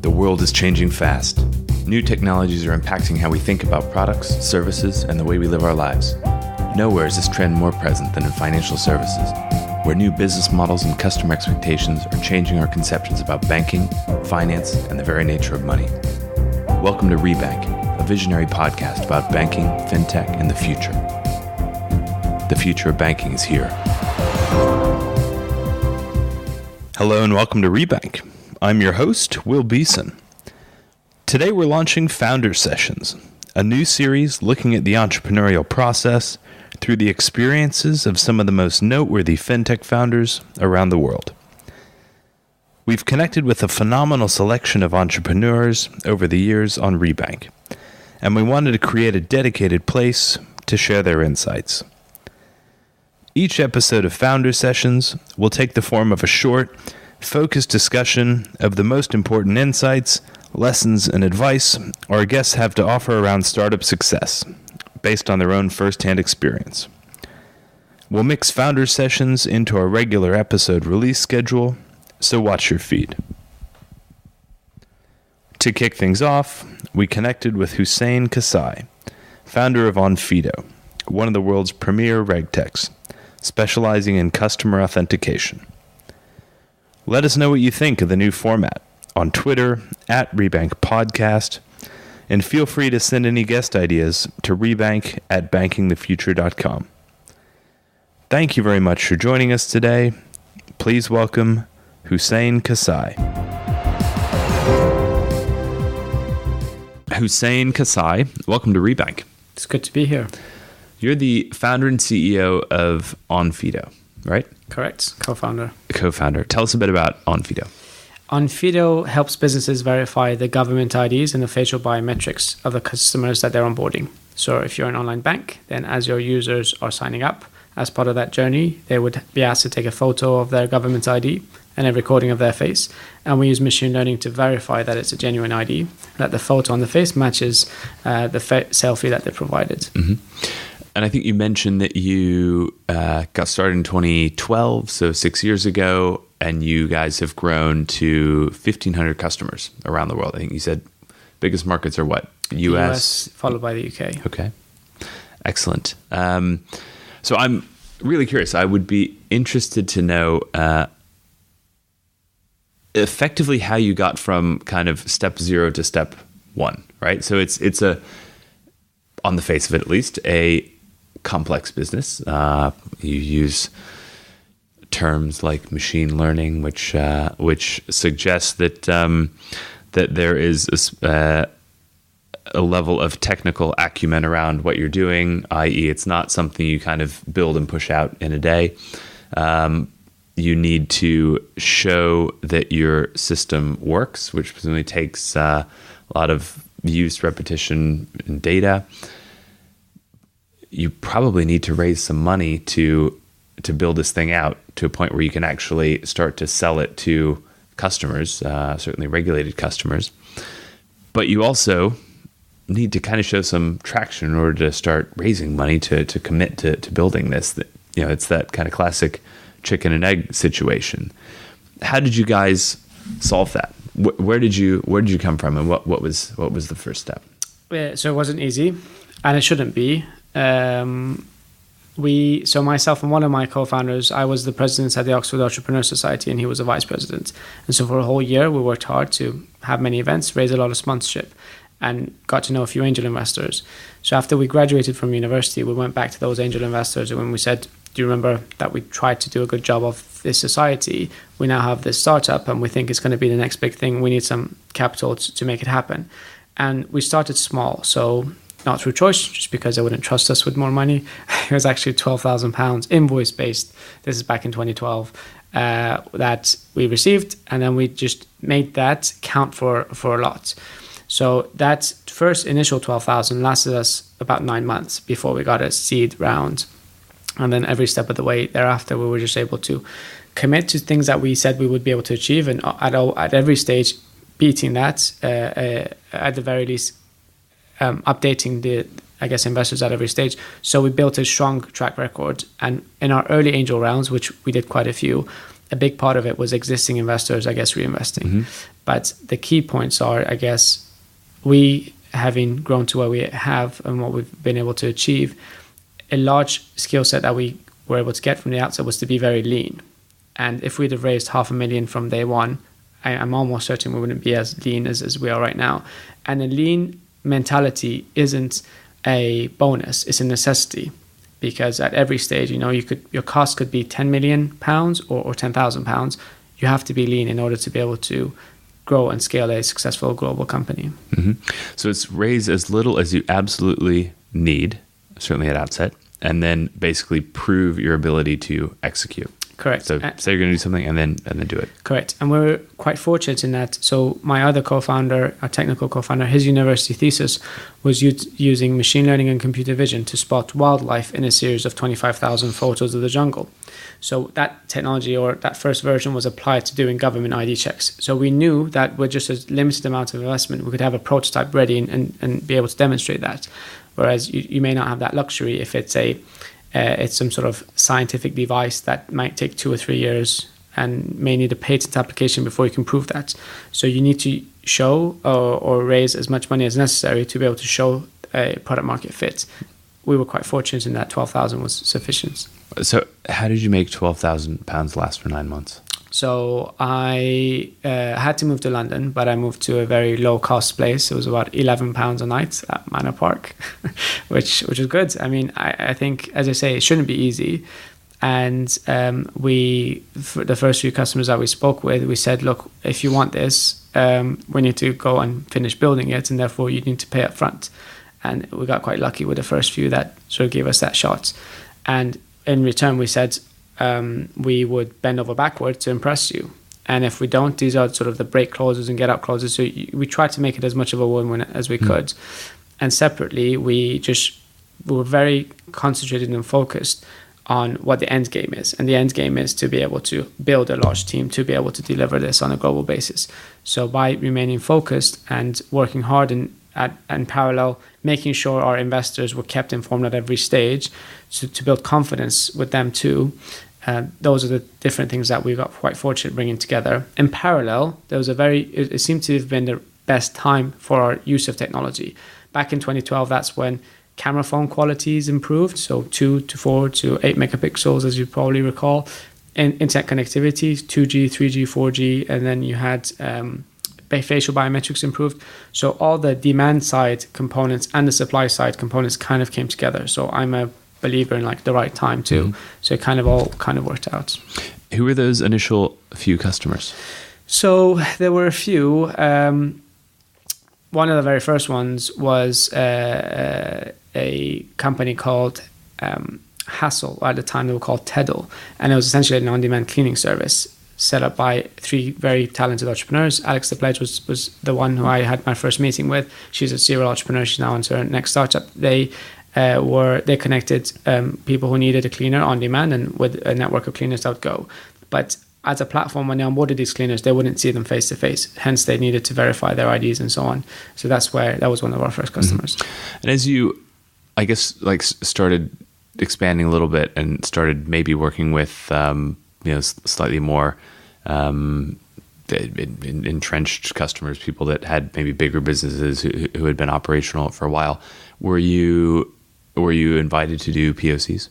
The world is changing fast. New technologies are impacting how we think about products, services, and the way we live our lives. Nowhere is this trend more present than in financial services, where new business models and customer expectations are changing our conceptions about banking, finance, and the very nature of money. Welcome to Rebank, a visionary podcast about banking, fintech, and the future. The future of banking is here. Hello and welcome to Rebank. I'm your host, Will Beeson. Today we're launching Founder Sessions, a new series looking at the entrepreneurial process through the experiences of some of the most noteworthy fintech founders around the world. We've connected with a phenomenal selection of entrepreneurs over the years on Rebank, and we wanted to create a dedicated place to share their insights. Each episode of Founder Sessions will take the form of a short, focused discussion of the most important insights, lessons, and advice our guests have to offer around startup success, based on their own first-hand experience. We'll mix Founder Sessions into our regular episode release schedule, so watch your feed. To kick things off, we connected with Husayn Kassai, founder of Onfido, one of the world's premier regtechs, specializing in customer authentication. Let us know what you think of the new format on Twitter @Rebank Podcast, and feel free to send any guest ideas to rebank@bankingthefuture.com. Thank you very much for joining us today. Please welcome Husayn Kassai. Husayn Kassai, welcome to Rebank. It's good to be here. You're the founder and CEO of Onfido, right? Correct. Co-founder. Tell us a bit about Onfido. Onfido helps businesses verify the government IDs and the facial biometrics of the customers that they're onboarding. So if you're an online bank, then as your users are signing up, as part of that journey, they would be asked to take a photo of their government ID and a recording of their face. And we use machine learning to verify that it's a genuine ID, that the photo on the face matches the selfie that they provided. Mm-hmm. And I think you mentioned that you got started in 2012, so 6 years ago, and you guys have grown to 1,500 customers around the world. I think you said biggest markets are what? US followed by the UK. Okay. Excellent. So I'm really curious. I would be interested to know effectively how you got from kind of step 0 to step 1, right? So it's a, on the face of it at least, a complex business. You use terms like machine learning, which suggests that that there is a level of technical acumen around what you're doing, i.e. it's not something you kind of build and push out in a day. You need to show that your system works, which presumably takes a lot of use, repetition, and data. You probably need to raise some money to build this thing out to a point where you can actually start to sell it to customers, certainly regulated customers. But you also need to kind of show some traction in order to start raising money to commit to building this. You know, it's that kind of classic chicken and egg situation. How did you guys solve that? Where did you come from, and what was the first step? Yeah, so it wasn't easy, and it shouldn't be. So myself and one of my co-founders, I was the president at the Oxford Entrepreneurial Society, and he was a vice president. And so for a whole year, we worked hard to have many events, raise a lot of sponsorship, and got to know a few angel investors. So after we graduated from university, we went back to those angel investors, and when we said, do you remember that we tried to do a good job of this society? We now have this startup, and we think it's going to be the next big thing. We need some capital to make it happen. And we started small, so not through choice, just because they wouldn't trust us with more money. It was actually £12,000 invoice-based. This is back in 2012 that we received, and then we just made that count for a lot. So that first initial 12,000 lasted us about 9 months before we got a seed round. And then every step of the way thereafter, we were just able to commit to things that we said we would be able to achieve, and at every stage, beating that, at the very least, updating the investors at every stage. So we built a strong track record, and in our early angel rounds, which we did quite a few, a big part of it was existing investors, I guess, reinvesting. But the key points are, I guess, we having grown to where we have and what we've been able to achieve, a large skill set that we were able to get from the outset was to be very lean. And if we'd have raised $500,000 from day one, I'm almost certain we wouldn't be as lean as we are right now. And a lean mentality isn't a bonus, it's a necessity. Because at every stage, your cost could be £10 million or £10,000. You have to be lean in order to be able to grow and scale a successful global company. So it's raise as little as you absolutely need, certainly at outset, and then basically prove your ability to execute. Correct. So say you're going to do something and then do it. Correct. And we're quite fortunate in that. So my other co-founder, our technical co-founder, his university thesis was using machine learning and computer vision to spot wildlife in a series of 25,000 photos of the jungle. So that technology, or that first version, was applied to doing government ID checks. So we knew that with just a limited amount of investment, we could have a prototype ready and be able to demonstrate that. Whereas you may not have that luxury if it's some sort of scientific device that might take 2 or 3 years and may need a patent application before you can prove that. So you need to show or raise as much money as necessary to be able to show a product market fit. We were quite fortunate in that 12,000 was sufficient. So how did you make £12,000 last for 9 months? So I had to move to London, but I moved to a very low-cost place. It was about £11 a night at Manor Park, which was good. I mean, I think, as I say, it shouldn't be easy. And for the first few customers that we spoke with, we said, look, if you want this, we need to go and finish building it, and therefore you need to pay up front. And we got quite lucky with the first few that sort of gave us that shot. And in return, we said, we would bend over backward to impress you. And if we don't, these are sort of the break clauses and get out clauses. So we tried to make it as much of a win-win as we could. And separately, we were very concentrated and focused on what the end game is. And the end game is to be able to build a large team, to be able to deliver this on a global basis. So by remaining focused and working hard and parallel, making sure our investors were kept informed at every stage, to build confidence with them too. Those are the different things that we got quite fortunate bringing together. In parallel, it seemed to have been the best time for our use of technology. Back in 2012, that's when camera phone qualities improved, so 2 to 4 to 8 megapixels, as you probably recall. Internet connectivity, 2G, 3G, 4G, and then you had facial biometrics improved. So all the demand side components and the supply side components kind of came together. So I'm a believer in like the right time too. So it kind of all worked out. Who were those initial few customers? So there were a few. One of the very first ones was a company called Hassel. At the time they were called Teddle, and it was essentially an on-demand cleaning service set up by 3 very talented entrepreneurs. Alex the Pledge was the one who I had my first meeting with. She's a serial entrepreneur. She's now into her next startup. They connected people who needed a cleaner on demand, and with a network of cleaners that would go. But as a platform, when they onboarded these cleaners, they wouldn't see them face to face. Hence, they needed to verify their IDs and so on. So that was one of our first customers. And as you, I guess, like started expanding a little bit and started maybe working with slightly more entrenched customers, people that had maybe bigger businesses who had been operational for a while, were you invited to do POCs?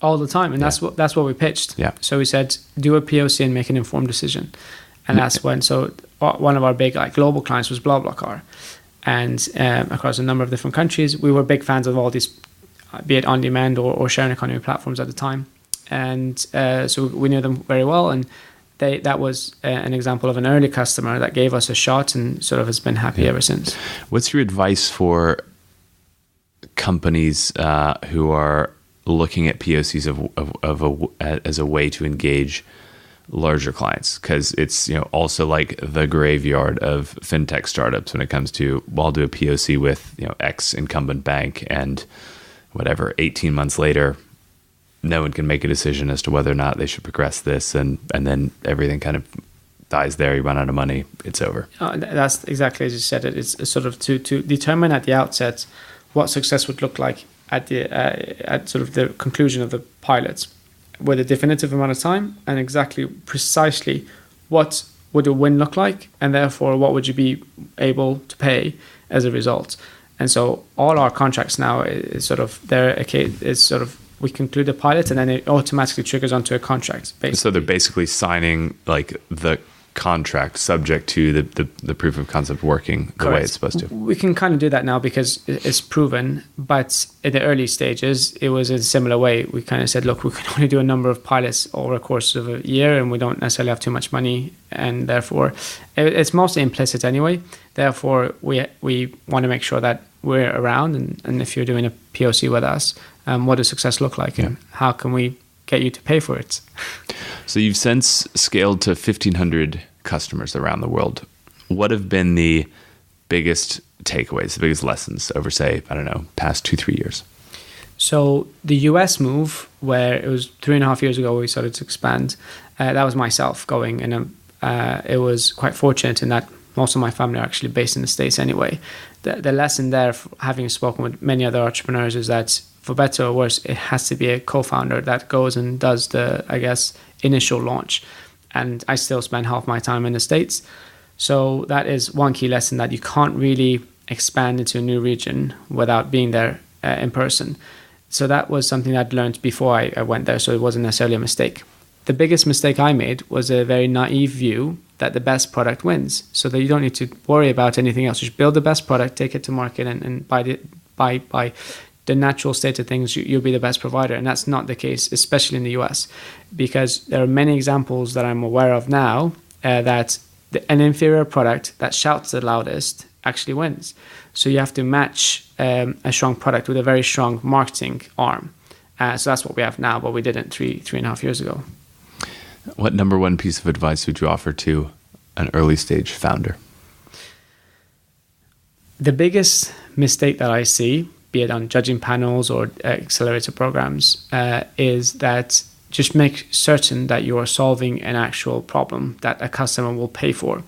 All the time, and that's what we pitched. Yeah. So we said, do a POC and make an informed decision, and that's when. So one of our big global clients was BlaBlaCar, and across a number of different countries, we were big fans of all these, be it on demand or sharing economy platforms at the time, and so we knew them very well, and that was an example of an early customer that gave us a shot and sort of has been happy ever since. What's your advice for companies who are looking at POCs as a way to engage larger clients? Because it's also like the graveyard of fintech startups when it comes to, well, I'll do a POC with X incumbent bank, and whatever, 18 months later, no one can make a decision as to whether or not they should progress this, and then everything kind of dies there. You run out of money, it's over. That's exactly as you said it. It's sort of to determine at the outset what success would look like at sort of the conclusion of the pilots. with a definitive amount of time and exactly precisely what would a win look like, and therefore what would you be able to pay as a result. And so all our contracts now is sort of we conclude a pilot and then it automatically triggers onto a contract. Basically. So they're basically signing like the contract subject to the proof of concept working the way it's supposed to. We can kind of do that now because it's proven, but in the early stages, it was in a similar way. We kind of said, look, we can only do a number of pilots over a course of a year and we don't necessarily have too much money, and therefore it's mostly implicit anyway. Therefore, we want to make sure that we're around, and if you're doing a POC with us, what does success look like and how can we get you to pay for it? So you've since scaled to 1,500 customers around the world. What have been the biggest takeaways, the biggest lessons over, say, I don't know, past 2-3 years? So the US move, where it was 3.5 years ago we started to expand, that was myself going, and it was quite fortunate in that most of my family are actually based in the States anyway. The lesson there, having spoken with many other entrepreneurs, is that for better or worse, it has to be a co-founder that goes and does the, I guess, initial launch. And I still spend half my time in the States. So that is one key lesson, that you can't really expand into a new region without being there in person. So that was something I'd learned before I went there, so it wasn't necessarily a mistake. The biggest mistake I made was a very naive view that the best product wins, so that you don't need to worry about anything else. Just build the best product, take it to market, and by the natural state of things, you'll be the best provider. And that's not the case, especially in the US, because there are many examples that I'm aware of now that an inferior product that shouts the loudest actually wins. So you have to match a strong product with a very strong marketing arm. So that's what we have now, but we didn't 3.5 years ago. What number one piece of advice would you offer to an early stage founder? The biggest mistake that I see, be it on judging panels or accelerator programs, is that just make certain that you are solving an actual problem that a customer will pay for.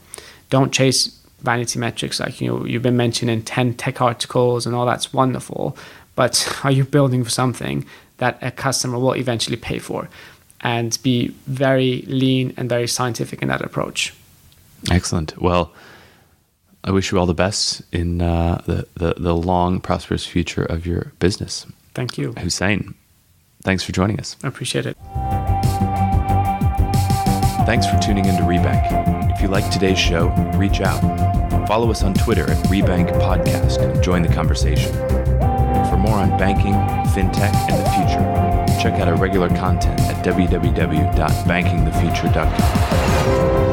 Don't chase vanity metrics like you've been mentioning 10 tech articles and all that's wonderful, but are you building something that a customer will eventually pay for? And be very lean and very scientific in that approach. Excellent. Well, I wish you all the best in the long, prosperous future of your business. Thank you. Husayn, thanks for joining us. I appreciate it. Thanks for tuning into Rebank. If you like today's show, reach out. Follow us on Twitter at Rebank Podcast and join the conversation. For more on banking, fintech, and the future, check out our regular content at www.bankingthefuture.com.